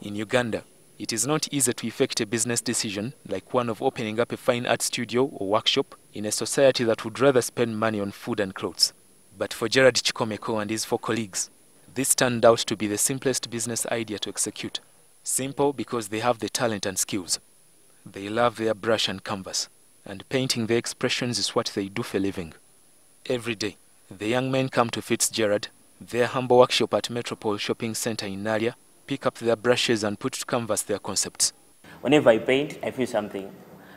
In Uganda, it is not easy to effect a business decision like one of opening up a fine art studio or workshop in a society that would rather spend money on food and clothes. But for Gerard Chikomeko and his 4 colleagues, this turned out to be the simplest business idea to execute. Simple because they have the talent and skills. They love their brush and canvas, and painting their expressions is what they do for a living. Every day, the young men come to Fitzgerald, their humble workshop at Metropole Shopping Center in Nalia, pick up their brushes and put to canvas their concepts. Whenever I paint, I feel something.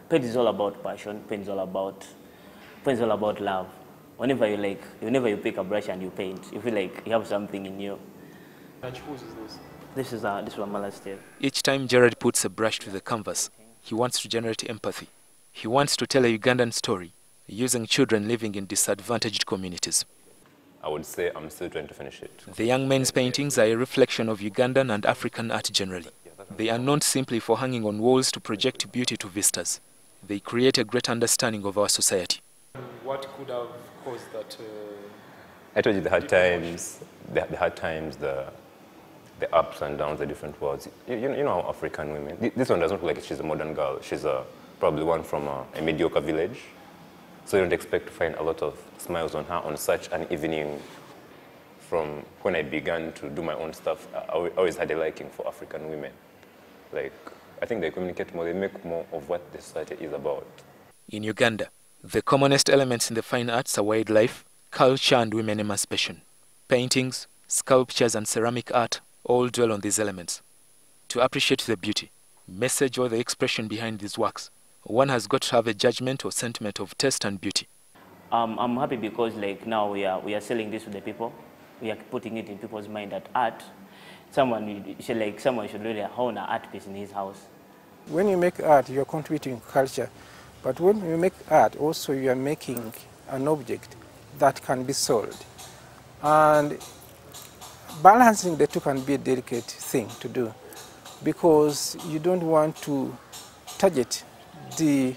Paint is all about passion. Paint is all about love. Whenever you pick a brush and you paint, you feel like you have something in you. And whose is this? This was my last year. Each time Gerard puts a brush to the canvas, he wants to generate empathy. He wants to tell a Ugandan story using children living in disadvantaged communities. I would say I'm still trying to finish it. The young men's paintings are a reflection of Ugandan and African art generally. They are not simply for hanging on walls to project beauty to visitors. They create a great understanding of our society. What could have caused that? I told you the hard times, the ups and downs, the different worlds. You know how African women, this one doesn't look like she's a modern girl. She's probably one from a mediocre village. So you don't expect to find a lot of smiles on her on such an evening. From when I began to do my own stuff, I always had a liking for African women. Like, I think they communicate more, they make more of what the society is about. In Uganda, the commonest elements in the fine arts are wildlife, culture and women emancipation. Paintings, sculptures and ceramic art all dwell on these elements. To appreciate the beauty, message or the expression behind these works, one has got to have a judgment or sentiment of taste and beauty. I'm happy because like now we are selling this to the people. We are putting it in people's mind that art, someone should really own an art piece in his house. When you make art, you are contributing to culture. But when you make art, also you are making an object that can be sold. And balancing the two can be a delicate thing to do because you don't want to target the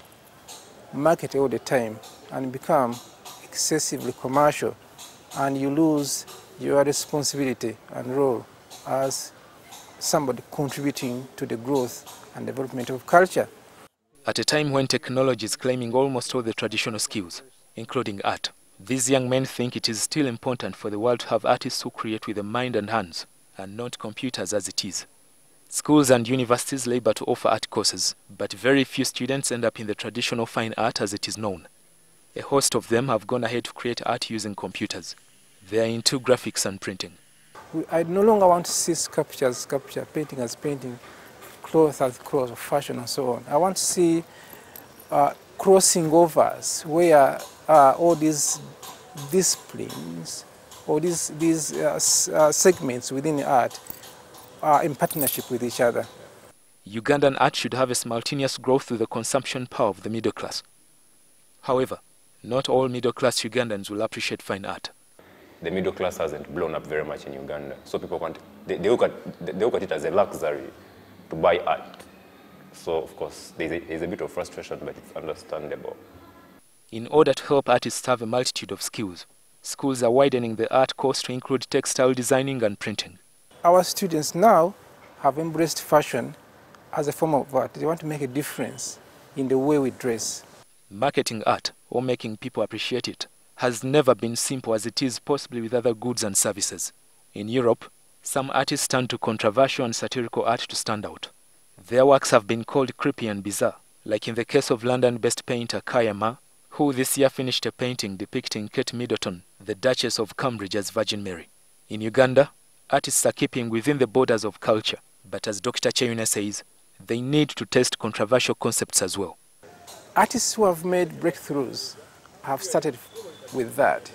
market all the time and become excessively commercial, and you lose your responsibility and role as somebody contributing to the growth and development of culture. At a time when technology is claiming almost all the traditional skills, including art, these young men think it is still important for the world to have artists who create with the mind and hands, and not computers as it is. Schools and universities labor to offer art courses, but very few students end up in the traditional fine art as it is known. A host of them have gone ahead to create art using computers. They are into graphics and printing. I no longer want to see sculpture as sculpture, painting as painting, cloth as cloth, fashion and so on. I want to see crossing overs where all these disciplines or these segments within art are in partnership with each other. Ugandan art should have a simultaneous growth through the consumption power of the middle class. However, not all middle-class Ugandans will appreciate fine art. The middle class hasn't blown up very much in Uganda, so people they look at it as a luxury to buy art. So of course there's a bit of frustration, but it's understandable. In order to help artists have a multitude of skills, schools are widening the art course to include textile designing and printing. Our students now have embraced fashion as a form of art. They want to make a difference in the way we dress. Marketing art, or making people appreciate it, has never been simple as it is possibly with other goods and services. In Europe, some artists turn to controversial and satirical art to stand out. Their works have been called creepy and bizarre, like in the case of London-based painter Kaya Ma, who this year finished a painting depicting Kate Middleton, the Duchess of Cambridge, as Virgin Mary. In Uganda, artists are keeping within the borders of culture, but as Dr. Cheyune says, they need to test controversial concepts as well. Artists who have made breakthroughs have started with that.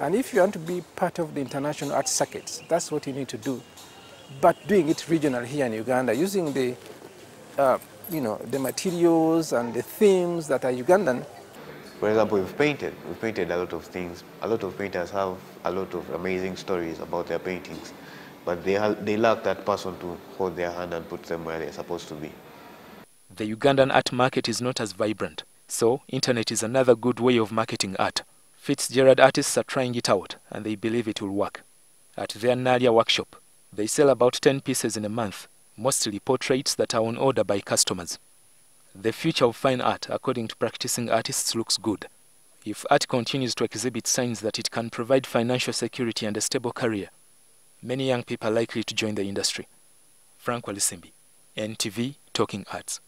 And if you want to be part of the international art circuits, that's what you need to do. But doing it regional here in Uganda, using the, the materials and the themes that are Ugandan. For example, we've painted a lot of things. A lot of painters have a lot of amazing stories about their paintings, but they lack that person to hold their hand and put them where they're supposed to be. The Ugandan art market is not as vibrant, So, internet is another good way of marketing art. Fitzgerald artists are trying it out, and they believe it will work. At their Nalia workshop, they sell about 10 pieces in a month, mostly portraits that are on order by customers. The future of fine art, according to practicing artists, looks good. If art continues to exhibit signs that it can provide financial security and a stable career, many young people are likely to join the industry. Frank Walisimbi, NTV Talking Arts.